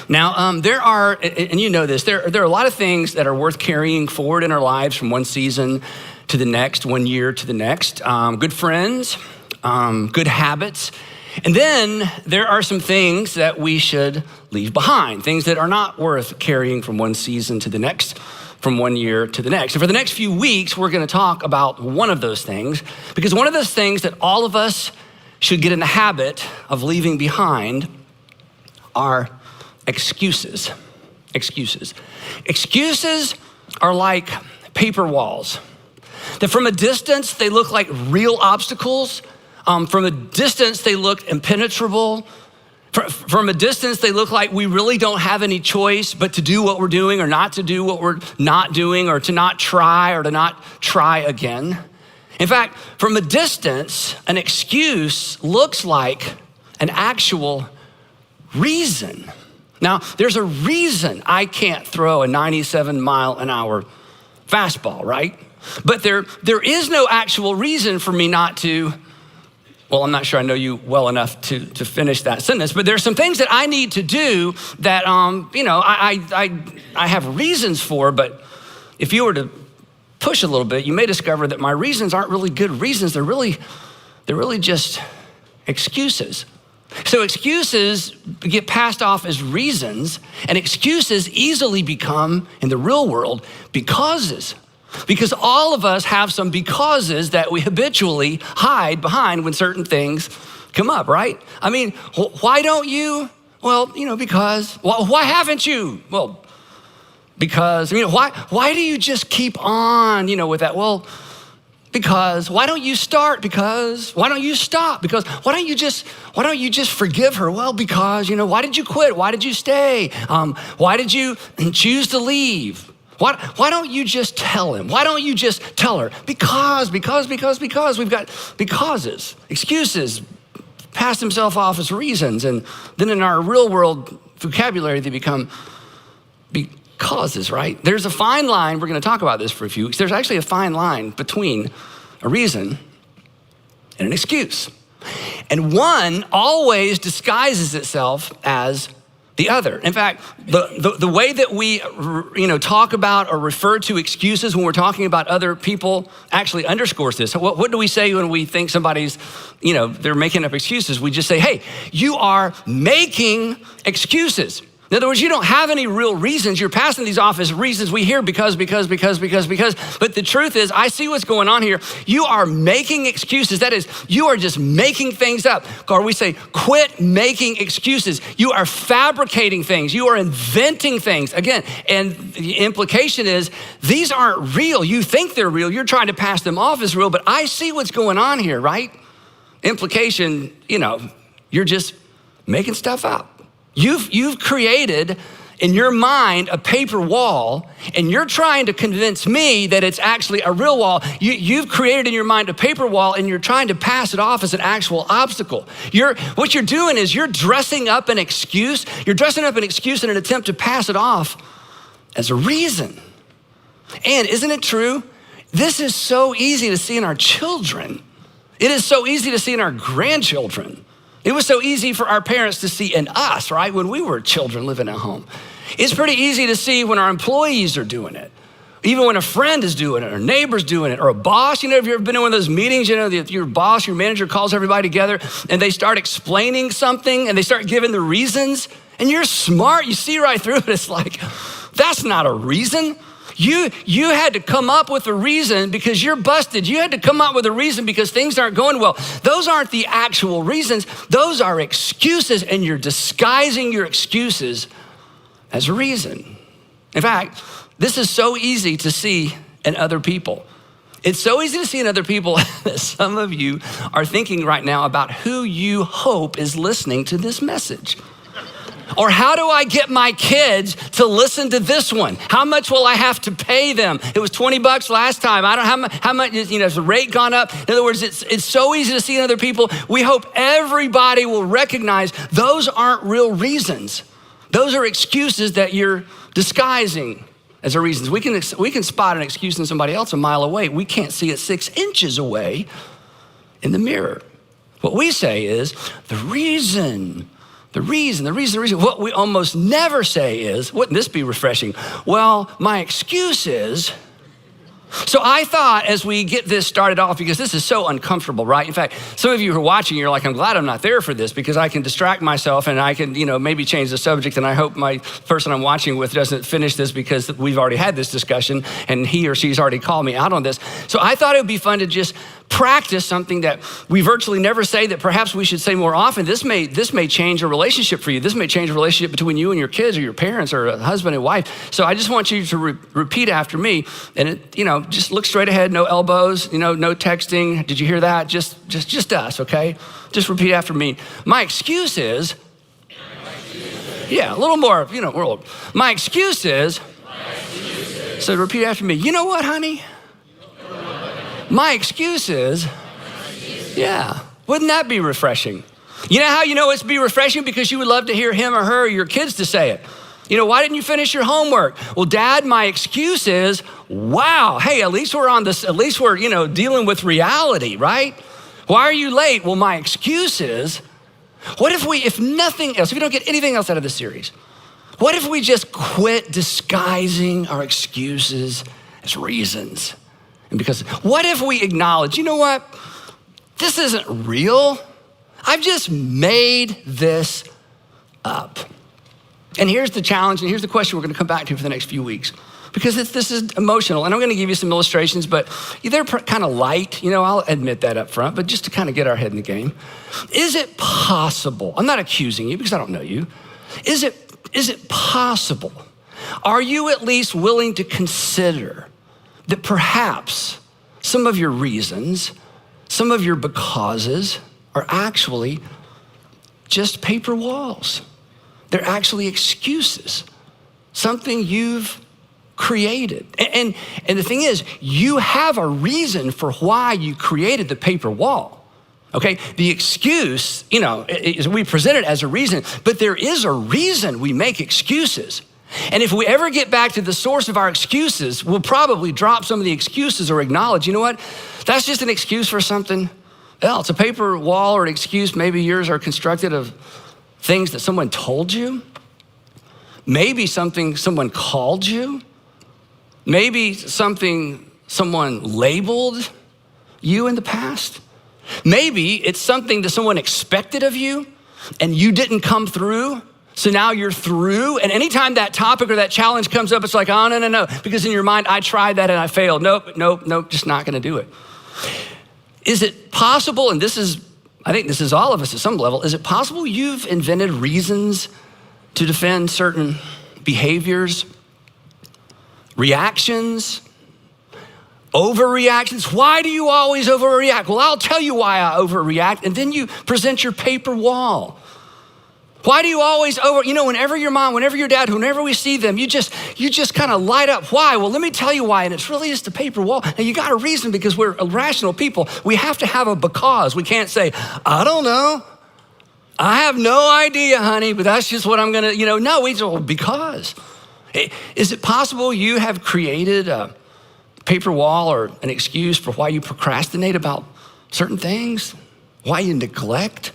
Now, there are, and you know this, there are a lot of things that are worth carrying forward in our lives from one season to the next, 1 year to the next. Good friends, good habits. And then there are some things that we should leave behind, things that are not worth carrying from one season to the next, from 1 year to the next. And for the next few weeks, we're gonna talk about one of those things, because one of those things that all of us should get in the habit of leaving behind are excuses. Excuses are like paper walls, that from a distance, they look like real obstacles. From a distance, they look impenetrable. From a distance, they look like we really don't have any choice but to do what we're doing or not to do what we're not doing, or to not try or to not try again. In fact, from a distance, an excuse looks like an actual reason. Now, there's a reason I can't throw a 97-mile-an-hour fastball, right? But there is no actual reason for me not to. Well, I'm not sure I know you well enough to finish that sentence, but there's some things that I need to do that, I have reasons for, but if you were to push a little bit, you may discover that my reasons aren't really good reasons. They're really just excuses. So excuses get passed off as reasons, and excuses easily become, in the real world, becauses. Because all of us have some becauses that we habitually hide behind when certain things come up, right? I mean, why don't you? Well, because. Well, why haven't you? Well, because. Why do you just keep on, with that? Well, because. Why don't you start? Because. Why don't you stop? Because. Why don't you just forgive her? Well, because, why did you quit? Why did you stay? Why did you choose to leave? Why don't you just tell him? Why don't you just tell her? Because. We've got becauses, excuses, pass themselves off as reasons. And then in our real world vocabulary, they become becauses, right? There's a fine line. We're going to talk about this for a few weeks. There's actually a fine line between a reason and an excuse. And one always disguises itself as the other. In fact, the way that we talk about or refer to excuses when we're talking about other people actually underscores this. So what do we say when we think somebody's, they're making up excuses? We just say, hey, you are making excuses. In other words, you don't have any real reasons. You're passing these off as reasons. We hear because. But the truth is, I see what's going on here. You are making excuses. That is, you are just making things up. Or we say, quit making excuses. You are fabricating things. You are inventing things. Again, and the implication is, these aren't real. You think they're real. You're trying to pass them off as real, but I see what's going on here, right? Implication, you're just making stuff up. You've created in your mind a paper wall, and you're trying to convince me that it's actually a real wall. You've created in your mind a paper wall, and you're trying to pass it off as an actual obstacle. What you're doing is you're dressing up an excuse. You're dressing up an excuse in an attempt to pass it off as a reason. And isn't it true? This is so easy to see in our children. It is so easy to see in our grandchildren. It was so easy for our parents to see in us, right? When we were children living at home. It's pretty easy to see when our employees are doing it. Even when a friend is doing it, or a neighbor's doing it, or a boss. If you've ever been in one of those meetings, your boss, your manager calls everybody together and they start explaining something and they start giving the reasons, and you're smart, you see right through it. It's like, that's not a reason. You had to come up with a reason because you're busted. You had to come up with a reason because things aren't going well. Those aren't the actual reasons. Those are excuses, and you're disguising your excuses as a reason. In fact, this is so easy to see in other people. It's so easy to see in other people that some of you are thinking right now about who you hope is listening to this message. Or how do I get my kids to listen to this one? How much will I have to pay them? It was $20 last time. I don't know how much, has the rate gone up? In other words, it's so easy to see in other people. We hope everybody will recognize those aren't real reasons. Those are excuses that you're disguising as a reasons. We can spot an excuse in somebody else a mile away. We can't see it 6 inches away in the mirror. What we say is the reason The reason. What we almost never say is, wouldn't this be refreshing? Well, my excuse is. So I thought as we get this started off, because this is so uncomfortable, right? In fact, some of you who are watching, you're like, I'm glad I'm not there for this because I can distract myself and I can, maybe change the subject. And I hope my person I'm watching with doesn't finish this because we've already had this discussion and he or she's already called me out on this. So I thought it would be fun to just practice something that we virtually never say that perhaps we should say more often. This may change a relationship for you. This may change a relationship between you and your kids or your parents or a husband and wife. So I just want you to repeat after me and just look straight ahead, no elbows, no texting. Did you hear that? Just us, okay? Just repeat after me. My excuse is, yeah, a little more, we're old. My excuse is, so repeat after me. You know what, honey? My excuse is, yeah, wouldn't that be refreshing? You know how you know it's be refreshing? Because you would love to hear him or her or your kids to say it. Why didn't you finish your homework? Well, Dad, my excuse is, wow, hey, at least we're dealing with reality, right? Why are you late? Well, my excuse is, what if nothing else, if we don't get anything else out of this series, what if we just quit disguising our excuses as reasons? And because, what if we acknowledge, you know what? This isn't real. I've just made this up. And here's the challenge, and here's the question we're gonna come back to for the next few weeks. Because this is emotional, and I'm gonna give you some illustrations, but they're kind of light, I'll admit that up front, but just to kind of get our head in the game. Is it possible, I'm not accusing you because I don't know you, is it possible, are you at least willing to consider that perhaps some of your reasons, some of your becauses are actually just paper walls? They're actually excuses, something you've created. And the thing is, you have a reason for why you created the paper wall, okay? The excuse, we present it as a reason, but there is a reason we make excuses. And if we ever get back to the source of our excuses, we'll probably drop some of the excuses or acknowledge, you know what? That's just an excuse for something else. A paper wall or an excuse, maybe yours are constructed of things that someone told you, maybe something someone called you, maybe something someone labeled you in the past. Maybe it's something that someone expected of you and you didn't come through. So now you're through, and anytime that topic or that challenge comes up, it's like, oh, no, because in your mind, I tried that and I failed. Nope, just not gonna do it. Is it possible, and I think this is all of us at some level, is it possible you've invented reasons to defend certain behaviors, reactions, overreactions? Why do you always overreact? Well, I'll tell you why I overreact, and then you present your paper wall. Why do you always whenever your mom, whenever your dad, whenever we see them, you just kind of light up. Why? Well, let me tell you why. And it's really just a paper wall. And you got a reason because we're rational people. We have to have a because. We can't say, I don't know. I have no idea, honey, but that's just what I'm gonna, no, we just, because. Is it possible you have created a paper wall or an excuse for why you procrastinate about certain things? Why you neglect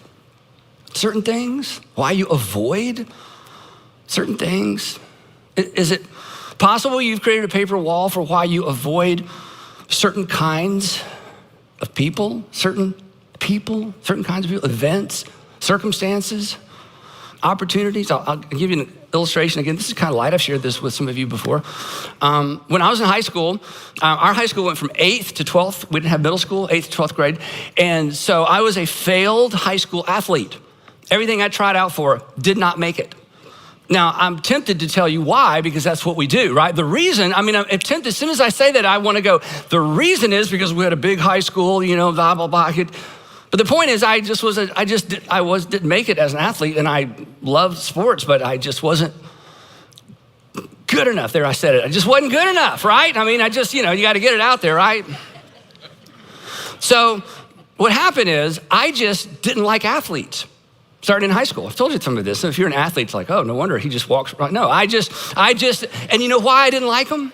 certain things? Why you avoid certain things? Is it possible you've created a paper wall for why you avoid certain kinds of people, certain kinds of people, events, circumstances, opportunities? I'll give you an illustration again. This is kind of light. I've shared this with some of you before. When I was in high school, our high school went from 8th to 12th. We didn't have middle school, 8th to 12th grade. And so I was a failed high school athlete. Everything I tried out for did not make it. Now, I'm tempted to tell you why, because that's what we do, right? The reason, I'm tempted, as soon as I say that, I want to go, the reason is because we had a big high school, blah, blah, blah. But the point is, I didn't make it as an athlete, and I loved sports, but I just wasn't good enough. There, I said it. I just wasn't good enough, right? you got to get it out there, right? So what happened is, I just didn't like athletes. Starting in high school. I've told you some of this. So if you're an athlete, it's like, oh, no wonder he just walks right. No, I just, and you know why I didn't like them?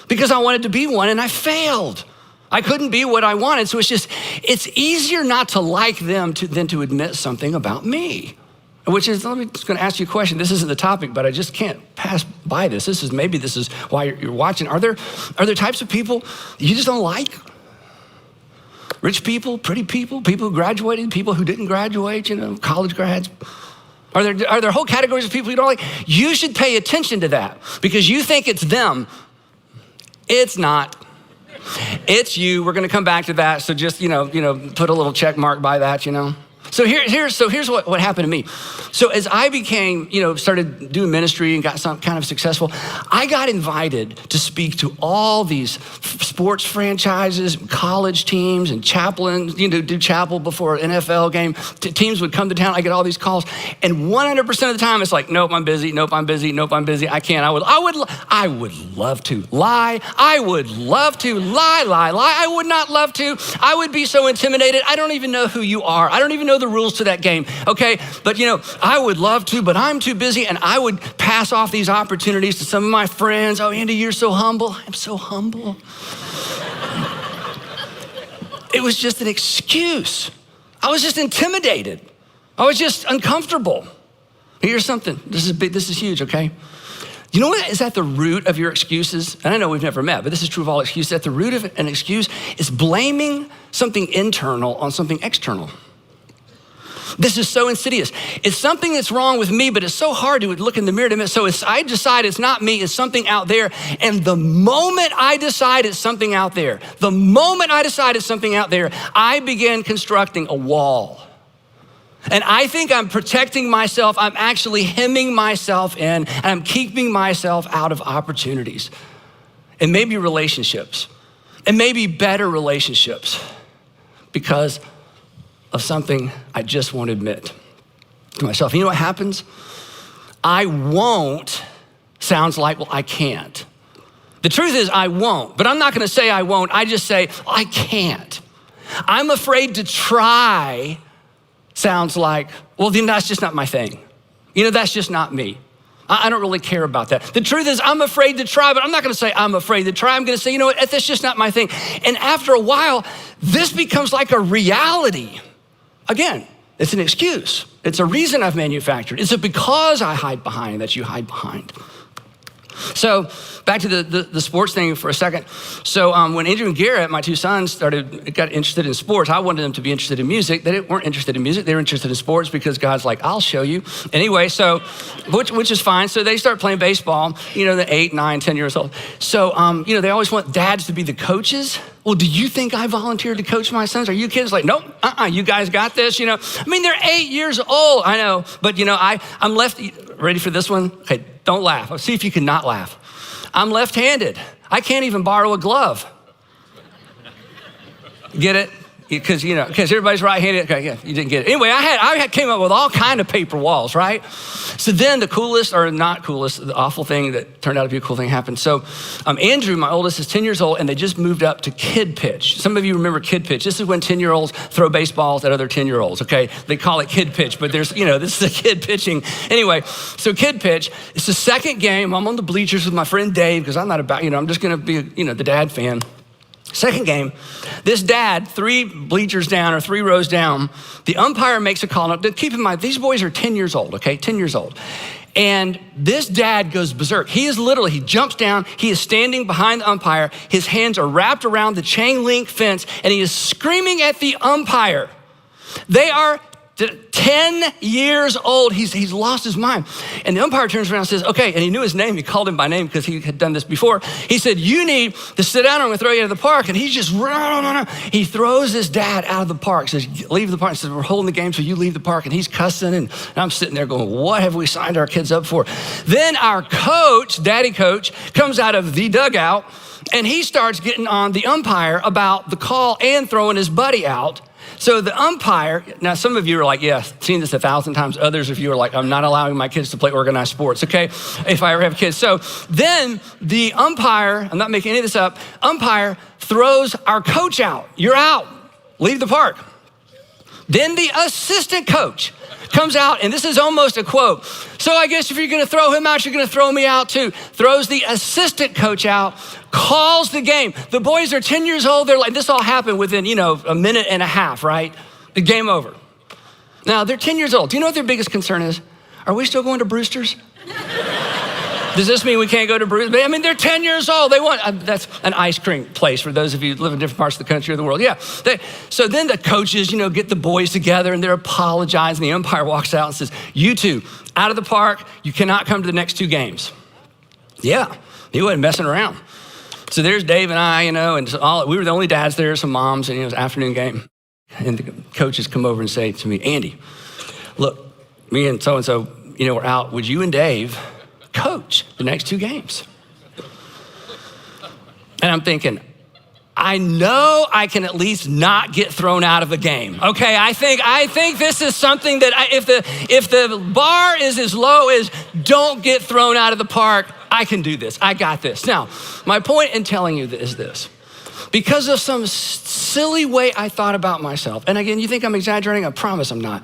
Because I wanted to be one and I failed. I couldn't be what I wanted. So it's easier not to like them than to admit something about me. which is, I'm just gonna ask you a question. This isn't the topic, but I just can't pass by this. This is why you're watching. Are there types of people you just don't like? Rich people, pretty people, people who graduated, people who didn't graduate, college grads. Are there whole categories of people you don't like? You should pay attention to that because you think it's them. It's not. It's you. We're gonna come back to that. So just, put a little check mark by that, So here's what happened to me. So as I became, started doing ministry and got some kind of successful, I got invited to speak to all these sports franchises, college teams, and chaplains, do chapel before an NFL game. Teams would come to town. I get all these calls, and 100% of the time it's like, nope, I'm busy. Nope, I'm busy. Nope, I'm busy. I can't. I would love to lie. I would love to lie. I would not love to. I would be so intimidated. I don't even know who you are. I don't even know the rules to that game, okay? But I would love to, but I'm too busy, and I would pass off these opportunities to some of my friends. Oh, Andy, you're so humble. I'm so humble. It was just an excuse. I was just intimidated. I was just uncomfortable. Here's something. This is big. This is huge, okay? You know what is at the root of your excuses? And I know we've never met, but this is true of all excuses. At the root of an excuse is blaming something internal on something external. This is so insidious. It's something that's wrong with me, but it's so hard to look in the mirror to admit. So I decide it's not me, it's something out there. And the moment I decide it's something out there, I begin constructing a wall. And I think I'm protecting myself. I'm actually hemming myself in, and I'm keeping myself out of opportunities. And maybe relationships, and maybe better relationships, because of something I just won't admit to myself. You know what happens? I won't sounds like, well, I can't. The truth is I won't, but I'm not gonna say I won't. I just say, I can't. I'm afraid to try sounds like, well, then that's just not my thing. That's just not me. I don't really care about that. The truth is I'm afraid to try, but I'm not gonna say I'm afraid to try. I'm gonna say, that's just not my thing. And after a while, this becomes like a reality. Again, it's an excuse. It's a reason I've manufactured. It's a because I hide behind that you hide behind. So back to the sports thing for a second. So when Andrew and Garrett, my two sons, got interested in sports, I wanted them to be interested in music. They weren't interested in music. They were interested in sports because God's like, I'll show you. Anyway, so, which is fine. So they start playing baseball, they're 8, 9, 10 years old. So, they always want dads to be the coaches. Well, do you think I volunteered to coach my sons? Are you kids like, nope, you guys got this, they're 8 years old, I know. But, I'm left, ready for this one? Okay, don't laugh. I'll see if you can not laugh. I'm left-handed. I can't even borrow a glove. Get it? Because everybody's right-handed. Okay, yeah, you didn't get it. Anyway, I came up with all kind of paper walls, right? So then the coolest, or not coolest, the awful thing that turned out to be a cool thing happened. So Andrew, my oldest, is 10 years old, and they just moved up to kid pitch. Some of you remember kid pitch. This is when 10-year-olds throw baseballs at other 10-year-olds, okay? They call it kid pitch, but there's, this is a kid pitching. Anyway, so kid pitch, it's the second game. I'm on the bleachers with my friend Dave, because I'm not about, I'm just gonna be, the dad fan. Second game, this dad, 3 bleachers down or 3 rows down, the umpire makes a call. Now, keep in mind, these boys are 10 years old, okay? 10 years old. And this dad goes berserk. He jumps down, he is standing behind the umpire, his hands are wrapped around the chain link fence, and he is screaming at the umpire. They are 10 years old, he's lost his mind. And the umpire turns around and says, okay, and he knew his name, he called him by name because he had done this before. He said, you need to sit down, I'm gonna throw you out of the park. And he's just, he throws his dad out of the park, says, leave the park. He says, we're holding the game, so you leave the park. And he's cussing, and I'm sitting there going, what have we signed our kids up for? Then our coach, daddy coach, comes out of the dugout, and he starts getting on the umpire about the call and throwing his buddy out. So the umpire, now some of you are like, yes, seen this 1,000 times. Others of you are like, I'm not allowing my kids to play organized sports, okay? If I ever have kids. So then the umpire, I'm not making any of this up, umpire throws our coach out. You're out, leave the park. Then the assistant coach comes out, and this is almost a quote. So I guess if you're gonna throw him out, you're gonna throw me out too. Throws the assistant coach out, calls the game. The boys are 10 years old. They're like, this all happened within, a minute and a half, right? The game over. Now, they're 10 years old. Do you know what their biggest concern is? Are we still going to Brewster's? Does this mean we can't go to Brewster's? I mean, they're 10 years old. They want, that's an ice cream place for those of you who live in different parts of the country or the world. Yeah. So then the coaches, get the boys together and they're apologizing. The umpire walks out and says, you two, out of the park, you cannot come to the next 2 games. Yeah, he wasn't messing around. So there's Dave and I, and so we were the only dads there, some moms, and it was an afternoon game. And the coaches come over and say to me, Andy, look, me and so-and-so, we're out. Would you and Dave coach the next 2 games? And I'm thinking, I know I can at least not get thrown out of a game. Okay, I think this is something that if the bar is as low as don't get thrown out of the park, I can do this. I got this. Now, my point in telling you is this. Because of some silly way I thought about myself, and again, you think I'm exaggerating? I promise I'm not.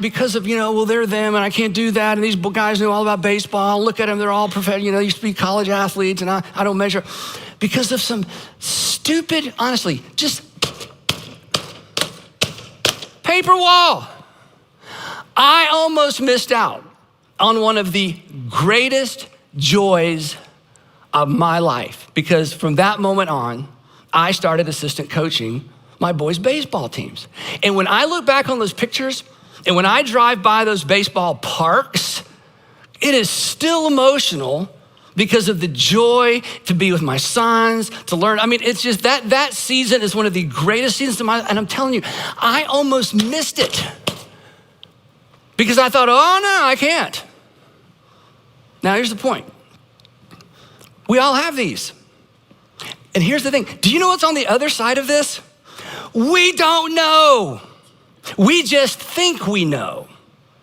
Because of, they're them and I can't do that, and these guys know all about baseball. Look at them, they're all professional, used to be college athletes, and I don't measure. Because of some stupid, honestly, just paper wall, I almost missed out on one of the greatest joys of my life, because from that moment on, I started assistant coaching my boys' baseball teams. And when I look back on those pictures, and when I drive by those baseball parks, it is still emotional because of the joy to be with my sons, to learn. I mean, it's just that season is one of the greatest seasons of my life. And I'm telling you, I almost missed it because I thought, oh no, I can't. Now here's the point. We all have these. And here's the thing. Do you know what's on the other side of this? We don't know. We just think we know.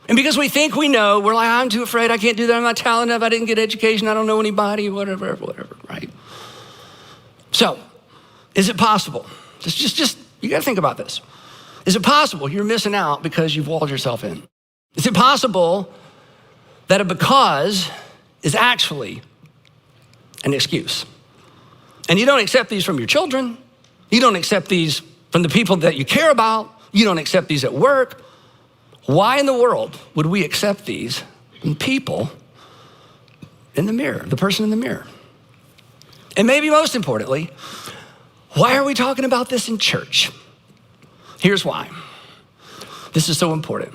And because we think we know, we're like, I'm too afraid, I can't do that, I'm not talented enough, I didn't get education, I don't know anybody, whatever, right? So, is it possible? Just you gotta think about this. Is it possible you're missing out because you've walled yourself in? Is it possible that a because is actually an excuse? And you don't accept these from your children. You don't accept these from the people that you care about. You don't accept these at work. Why in the world would we accept these from people in the mirror, the person in the mirror? And maybe most importantly, why are we talking about this in church? Here's why. This is so important.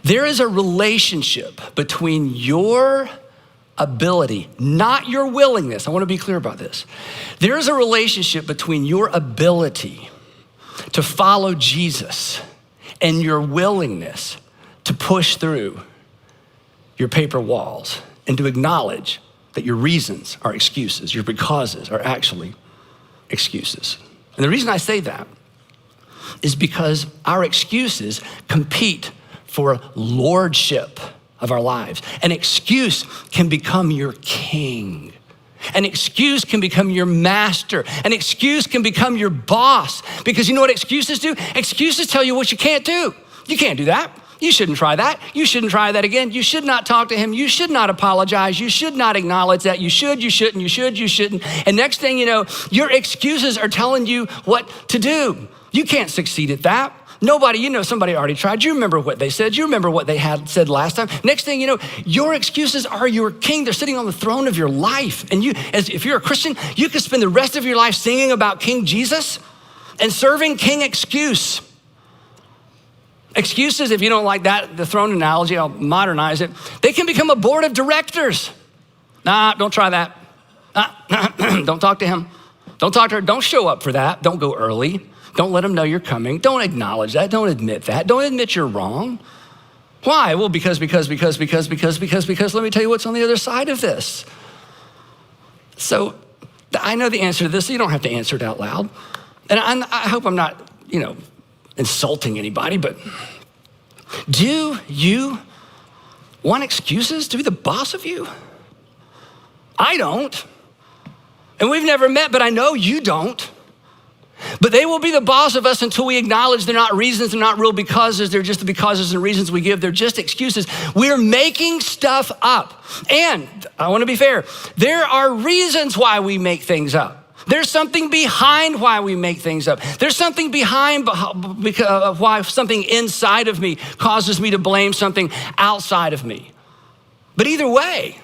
There is a relationship between your ability, not your willingness. I want to be clear about this. There is a relationship between your ability to follow Jesus and your willingness to push through your paper walls and to acknowledge that your reasons are excuses, your becauses are actually excuses. And the reason I say that is because our excuses compete for lordship of our lives. An excuse can become your king. An excuse can become your master. An excuse can become your boss. Because you know what excuses do? Excuses tell you what you can't do. You can't do that. You shouldn't try that. You shouldn't try that again. You should not talk to him. You should not apologize. You should not acknowledge that. You should, you shouldn't, you should, you shouldn't. And next thing you know, your excuses are telling you what to do. You can't succeed at that. Nobody, somebody already tried. You remember what they said. You remember what they had said last time. Next thing you know, your excuses are your king. They're sitting on the throne of your life. And if you're a Christian, you could spend the rest of your life singing about King Jesus and serving King Excuse. Excuses, if you don't like that, the throne analogy, I'll modernize it. They can become a board of directors. Nah, don't try that. Don't talk to him. Don't talk to her. Don't show up for that. Don't go early. Don't let them know you're coming. Don't acknowledge that. Don't admit that. Don't admit you're wrong. Why? Well, because let me tell you what's on the other side of this. So I know the answer to this, so you don't have to answer it out loud. And I hope I'm not, insulting anybody, but do you want excuses to be the boss of you? I don't. And we've never met, but I know you don't. But they will be the boss of us until we acknowledge they're not reasons, they're not real becauses, they're just the becauses and reasons we give, they're just excuses. We're making stuff up. And I want to be fair, there are reasons why we make things up. There's something behind why we make things up. There's something behind why something inside of me causes me to blame something outside of me. But either way,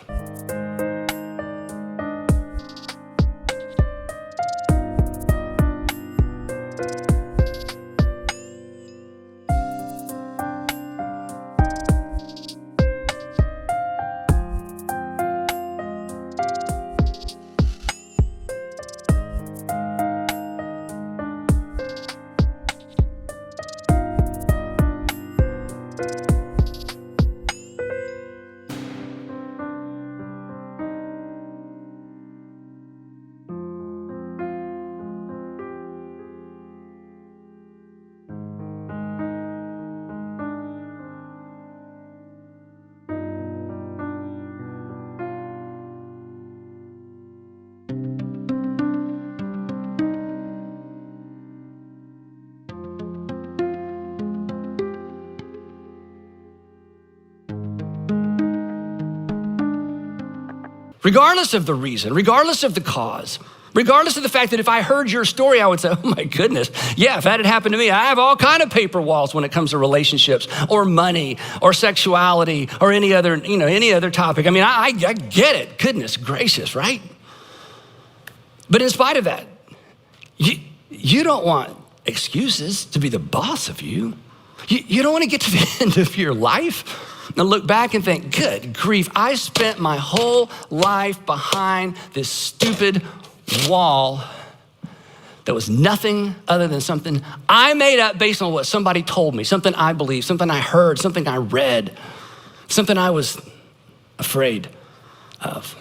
regardless of the reason, regardless of the cause, regardless of the fact that if I heard your story, I would say, oh my goodness, yeah, if that had happened to me, I have all kind of paper walls when it comes to relationships or money or sexuality or any other topic. I mean, I get it, goodness gracious, right? But in spite of that, you don't want excuses to be the boss of you. You don't want to get to the end of your life and look back and think, good grief, I spent my whole life behind this stupid wall that was nothing other than something I made up based on what somebody told me, something I believed, something I heard, something I read, something I was afraid of.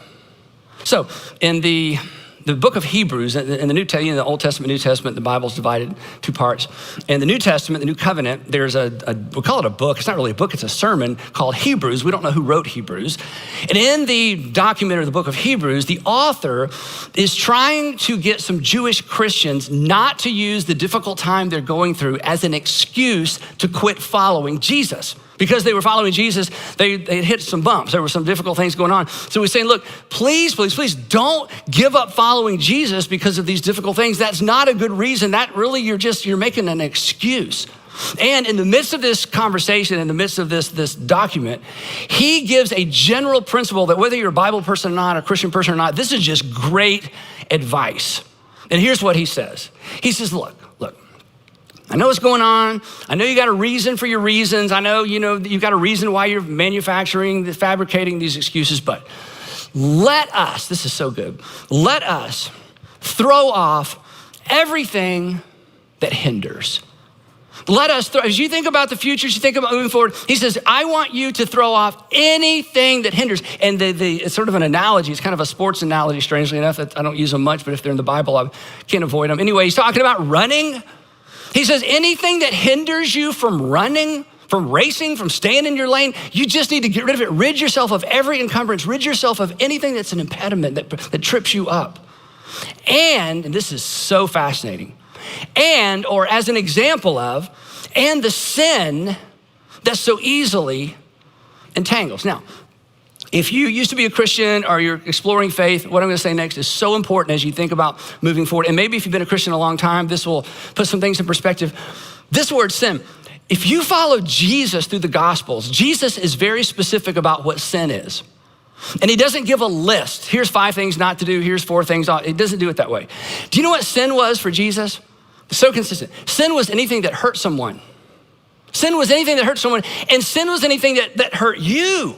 So in the book of Hebrews, in the Old Testament, New Testament, the Bible's divided two parts. In the New Testament, the New Covenant, there's we call it a book. It's not really a book, it's a sermon called Hebrews. We don't know who wrote Hebrews. And in the document of the book of Hebrews, the author is trying to get some Jewish Christians not to use the difficult time they're going through as an excuse to quit following Jesus. Because they were following Jesus, they hit some bumps. There were some difficult things going on. So he's saying, look, please don't give up following Jesus because of these difficult things. That's not a good reason. That really, you're making an excuse. And in the midst of this conversation, in the midst of this document, he gives a general principle that whether you're a Bible person or not, a Christian person or not, this is just great advice. And here's what he says. He says, look, I know what's going on. I know you got a reason for your reasons. I know, you've got a reason why you're fabricating these excuses, but let us, this is so good, let us throw off everything that hinders. As you think about the future, as you think about moving forward, he says, I want you to throw off anything that hinders. And it's sort of an analogy. It's kind of a sports analogy, strangely enough. I don't use them much, but if they're in the Bible, I can't avoid them. Anyway, he's talking about running. He says, anything that hinders you from running, from racing, from staying in your lane, you just need to get rid of it. Rid yourself of every encumbrance. Rid yourself of anything that's an impediment that trips you up. And this is so fascinating, or as an example of, and the sin that so easily entangles. Now, if you used to be a Christian or you're exploring faith, what I'm gonna say next is so important as you think about moving forward. And maybe if you've been a Christian a long time, this will put some things in perspective. This word sin, if you follow Jesus through the Gospels, Jesus is very specific about what sin is. And he doesn't give a list. Here's 5 things not to do, here's 4 things. It doesn't do it that way. Do you know what sin was for Jesus? It's so consistent. Sin was anything that hurt someone. Sin was anything that hurt someone, and sin was anything that hurt you.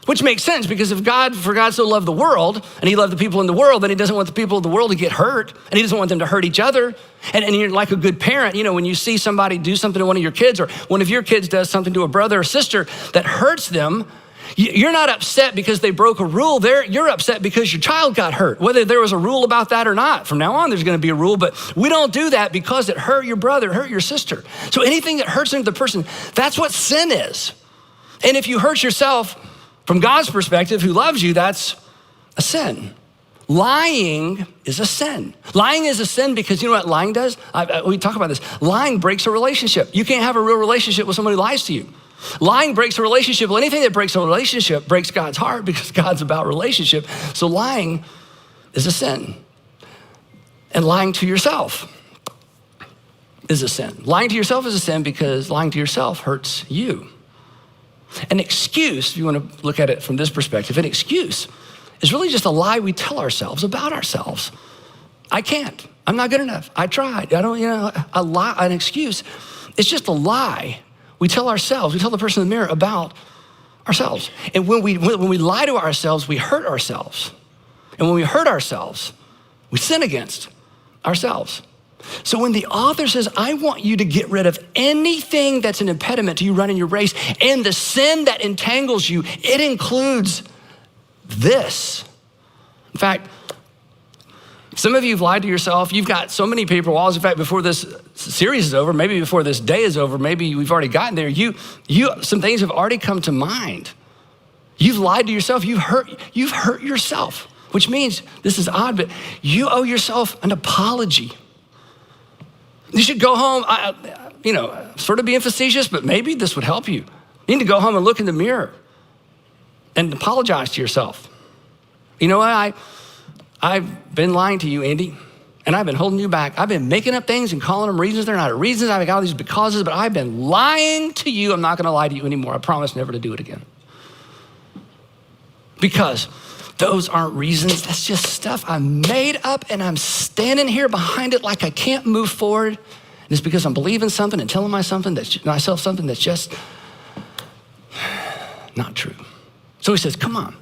Which makes sense because for God so loved the world and he loved the people in the world, then he doesn't want the people in the world to get hurt and he doesn't want them to hurt each other. And you're like a good parent, when you see somebody do something to one of your kids or one of your kids does something to a brother or sister that hurts them, you're not upset because they broke a rule. You're upset because your child got hurt, whether there was a rule about that or not. From now on, there's gonna be a rule, but we don't do that because it hurt your brother, hurt your sister. So anything that hurts another person, that's what sin is. And if you hurt yourself, from God's perspective, who loves you, that's a sin. Lying is a sin. Lying is a sin because you know what lying does? We talk about this. Lying breaks a relationship. You can't have a real relationship with somebody who lies to you. Lying breaks a relationship. Well, anything that breaks a relationship breaks God's heart because God's about relationship. So lying is a sin. And lying to yourself is a sin. Lying to yourself is a sin because lying to yourself hurts you. An excuse, if you want to look at it from this perspective, an excuse is really just a lie we tell ourselves about ourselves. I can't. I'm not good enough. I tried. I don't, a lie, an excuse. It's just a lie we tell ourselves. We tell the person in the mirror about ourselves. And when we lie to ourselves, we hurt ourselves. And when we hurt ourselves, we sin against ourselves. So when the author says, I want you to get rid of anything that's an impediment to you running your race and the sin that entangles you, it includes this. In fact, some of you have lied to yourself. You've got so many paper walls. In fact, before this series is over, maybe before this day is over, maybe we've already gotten there. Some things have already come to mind. You've lied to yourself. You've hurt yourself, which means, this is odd, but you owe yourself an apology. You should go home, sort of being facetious, but maybe this would help you. You need to go home and look in the mirror and apologize to yourself. You know what? I've been lying to you, Andy, and I've been holding you back. I've been making up things and calling them reasons. They're not reasons. I've got all these becauses, but I've been lying to you. I'm not gonna lie to you anymore. I promise never to do it again. Because those aren't reasons. That's just stuff I made up, and I'm standing here behind it like I can't move forward. And it's because I'm believing something and telling myself something that's just not true. So he says, come on.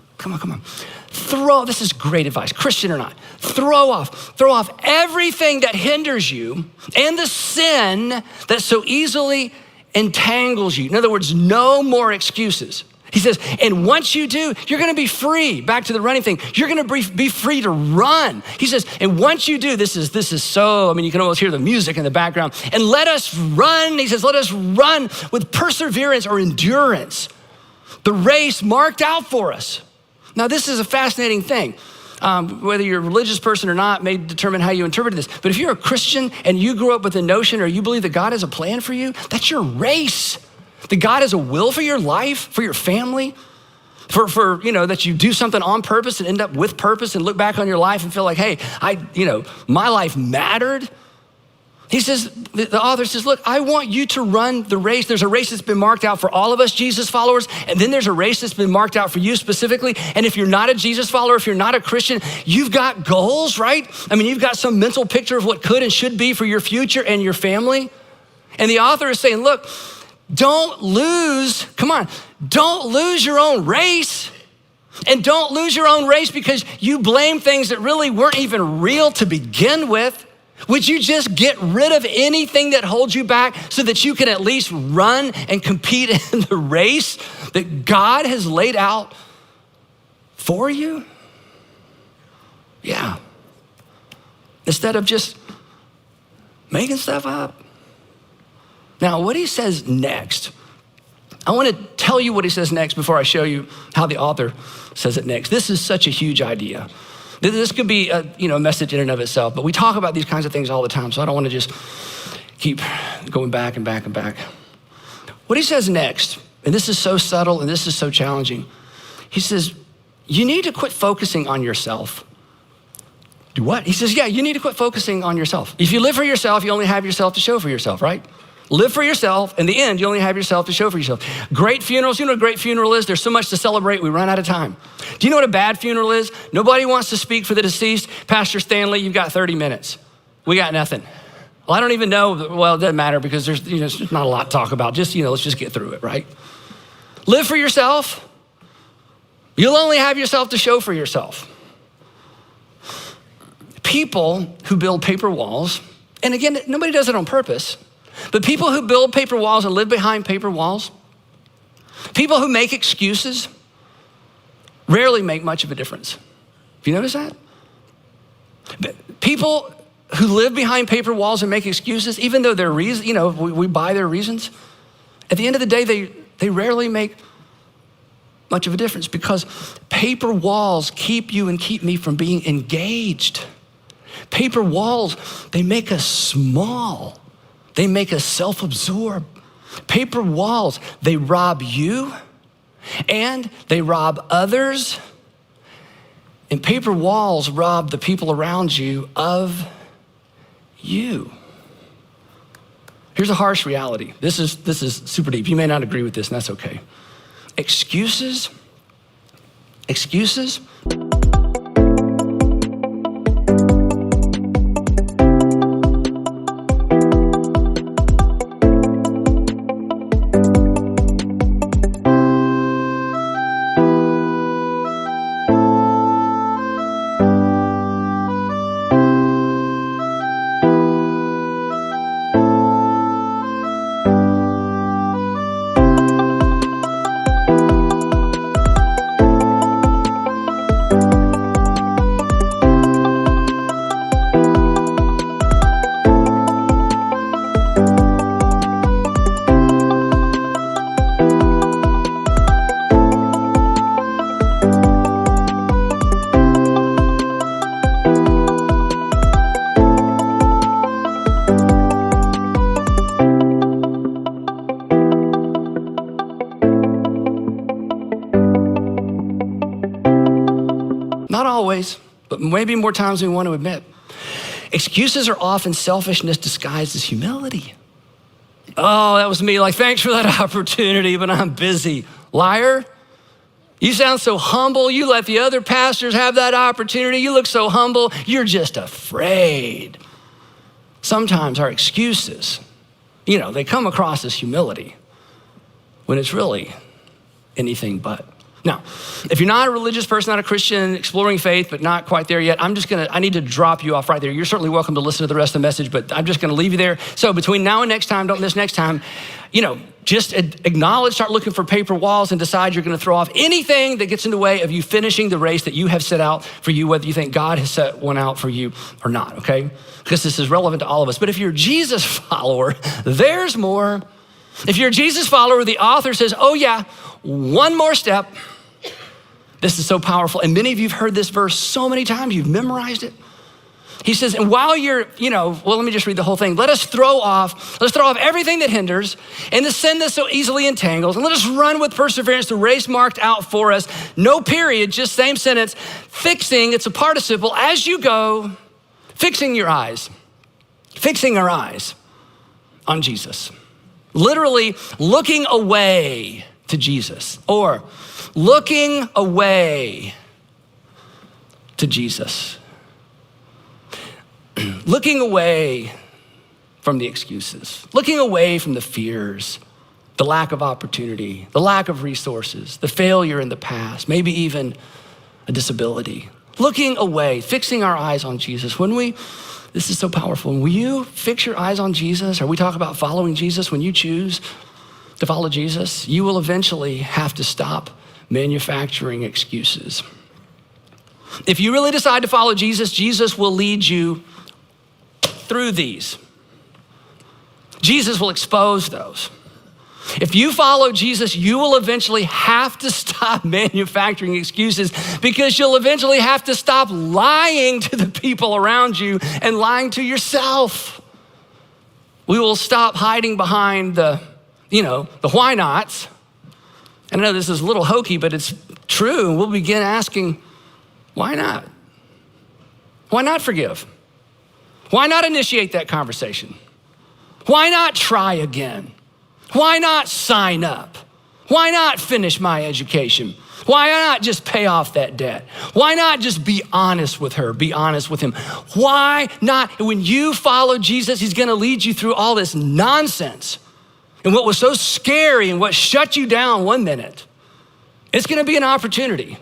This is great advice, Christian or not. Throw off everything that hinders you and the sin that so easily entangles you. In other words, no more excuses. He says, and once you do, you're gonna be free. Back to the running thing. You're gonna be free to run. He says, and once you do, this is so, you can almost hear the music in the background. And let us run, he says, let us run with perseverance or endurance, the race marked out for us. Now, this is a fascinating thing. Whether you're a religious person or not may determine how you interpret this. But if you're a Christian and you grew up with the notion or you believe that God has a plan for you, that's your race. That God has a will for your life, for your family, for that you do something on purpose and end up with purpose and look back on your life and feel like, hey, my life mattered. He says, the author says, look, I want you to run the race. There's a race that's been marked out for all of us Jesus followers, and then there's a race that's been marked out for you specifically. And if you're not a Jesus follower, if you're not a Christian, you've got goals, right? You've got some mental picture of what could and should be for your future and your family. And the author is saying, look, don't lose your own race. And don't lose your own race because you blame things that really weren't even real to begin with. Would you just get rid of anything that holds you back so that you can at least run and compete in the race that God has laid out for you? Yeah. Instead of just making stuff up. Now, what he says next, I want to tell you what he says next before I show you how the author says it next. This is such a huge idea. This could be a message in and of itself, but we talk about these kinds of things all the time, so I don't want to just keep going back and back and back. What he says next, and this is so subtle and this is so challenging, he says, you need to quit focusing on yourself. Do what? He says, yeah, you need to quit focusing on yourself. If you live for yourself, you only have yourself to show for yourself, right? Live for yourself. In the end, you only have yourself to show for yourself. Great funerals, you know what a great funeral is? There's so much to celebrate, we run out of time. Do you know what a bad funeral is? Nobody wants to speak for the deceased. Pastor Stanley, you've got 30 minutes. We got nothing. Well, I don't even know. Well, it doesn't matter because there's not a lot to talk about. Just, let's just get through it, right? Live for yourself. You'll only have yourself to show for yourself. People who build paper walls, and again, nobody does it on purpose, but people who build paper walls and live behind paper walls, people who make excuses, rarely make much of a difference. Have you noticed that? People who live behind paper walls and make excuses, even though their reasons, we buy their reasons, at the end of the day, they rarely make much of a difference because paper walls keep you and keep me from being engaged. Paper walls, they make us small. They make us self-absorbed. Paper walls, they rob you and they rob others. And paper walls rob the people around you of you. Here's a harsh reality. This is super deep. You may not agree with this, and that's okay. Excuses. Not always, but maybe more times than we want to admit. Excuses are often selfishness disguised as humility. Oh, that was me. Like, thanks for that opportunity, but I'm busy. Liar. You sound so humble. You let the other pastors have that opportunity. You look so humble. You're just afraid. Sometimes our excuses, they come across as humility when it's really anything but. Now, if you're not a religious person, not a Christian, exploring faith, but not quite there yet, I need to drop you off right there. You're certainly welcome to listen to the rest of the message, but I'm just gonna leave you there. So between now and next time, don't miss next time, just acknowledge, start looking for paper walls and decide you're gonna throw off anything that gets in the way of you finishing the race that you have set out for you, whether you think God has set one out for you or not, okay? Because this is relevant to all of us. But if you're a Jesus follower, there's more. If you're a Jesus follower, the author says, oh yeah, one more step. This is so powerful. And many of you have heard this verse so many times, you've memorized it. He says, and while you're, let me just read the whole thing. Let's throw off everything that hinders and the sin that so easily entangles. And let us run with perseverance the race marked out for us. No period, just same sentence. Fixing, it's a participle, as you go, fixing our eyes on Jesus. Literally looking away to Jesus, or looking away to Jesus. Looking away from the excuses, looking away from the fears, the lack of opportunity, the lack of resources, the failure in the past, maybe even a disability. Looking away, fixing our eyes on Jesus. This is so powerful. When you fix your eyes on Jesus, or we talk about following Jesus, when you choose to follow Jesus, you will eventually have to stop manufacturing excuses. If you really decide to follow Jesus, Jesus will lead you through these. Jesus will expose those. If you follow Jesus, you will eventually have to stop manufacturing excuses, because you'll eventually have to stop lying to the people around you and lying to yourself. We will stop hiding behind the why nots. And I know this is a little hokey, but it's true. And we'll begin asking, why not? Why not forgive? Why not initiate that conversation? Why not try again? Why not sign up? Why not finish my education? Why not just pay off that debt? Why not just be honest with her, be honest with him? Why not? When you follow Jesus, he's gonna lead you through all this nonsense. And what was so scary and what shut you down one minute, it's gonna be an opportunity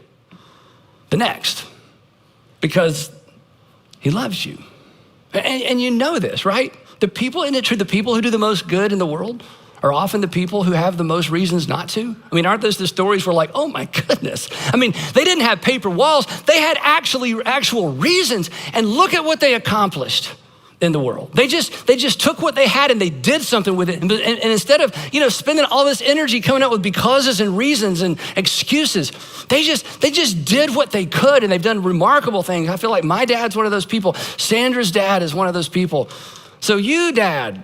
the next, because he loves you. And you know this, right? The people, isn't it true, the people who do the most good in the world are often the people who have the most reasons not to? I mean, aren't those the stories where, like, oh my goodness. I mean, they didn't have paper walls, they had actual reasons, and look at what they accomplished in the world. They just took what they had and they did something with it. And instead of, spending all this energy coming up with becauses and reasons and excuses, they just did what they could, and they've done remarkable things. I feel like my dad's one of those people. Sandra's dad is one of those people. So you, dad,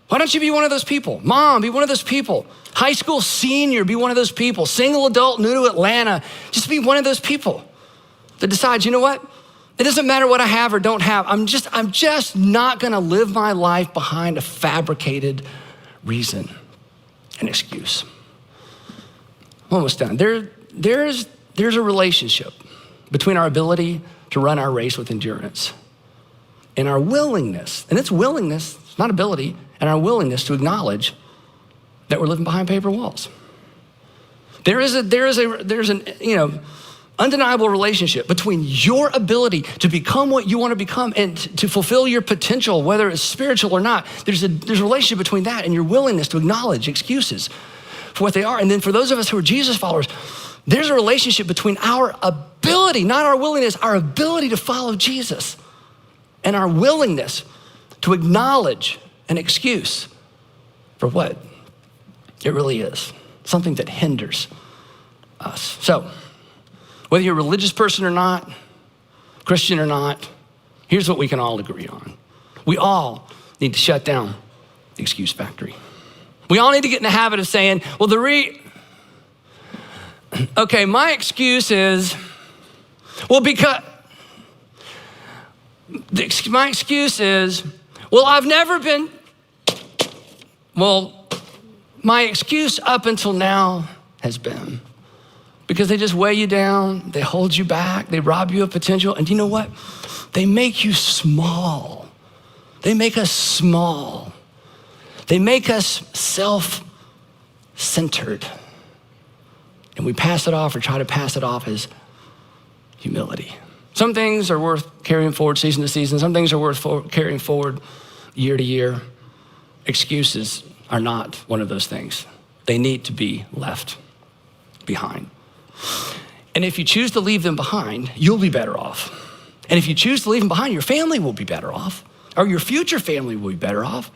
why don't you be one of those people? Mom, be one of those people. High school senior, be one of those people. Single adult, new to Atlanta, just be one of those people that decides, you know what? It doesn't matter what I have or don't have. I'm just not gonna live my life behind a fabricated reason and excuse. I'm almost done. There's a relationship between our ability to run our race with endurance and our willingness, and it's willingness, it's not ability, and our willingness to acknowledge that we're living behind paper walls. There's an undeniable relationship between your ability to become what you want to become and to fulfill your potential, whether it's spiritual or not. There's a relationship between that and your willingness to acknowledge excuses for what they are. And then for those of us who are Jesus followers, there's a relationship between our ability, not our willingness, our ability to follow Jesus and our willingness to acknowledge an excuse for what it really is, something that hinders us. So, whether you're a religious person or not, Christian or not, here's what we can all agree on. We all need to shut down the excuse factory. We all need to get in the habit of saying, well, my excuse is, my excuse is, I've never been, my excuse up until now has been, because they just weigh you down, they hold you back, they rob you of potential, and you know what? They make you small. They make us small. They make us self-centered. And we pass it off or try to pass it off as humility. Some things are worth carrying forward season to season. Some things are worth carrying forward year to year. Excuses are not one of those things. They need to be left behind. And if you choose to leave them behind, you'll be better off. And if you choose to leave them behind, your family will be better off, or your future family will be better off.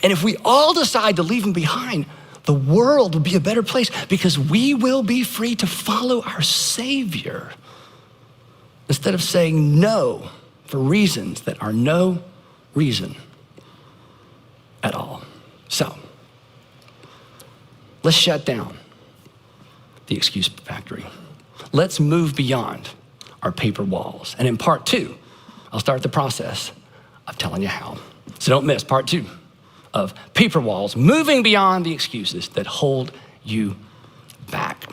And if we all decide to leave them behind, the world will be a better place because we will be free to follow our Savior instead of saying no for reasons that are no reason at all. So, let's shut down the excuse factory. Let's move beyond our paper walls. And in part 2, I'll start the process of telling you how. So don't miss part 2 of paper walls, moving beyond the excuses that hold you back.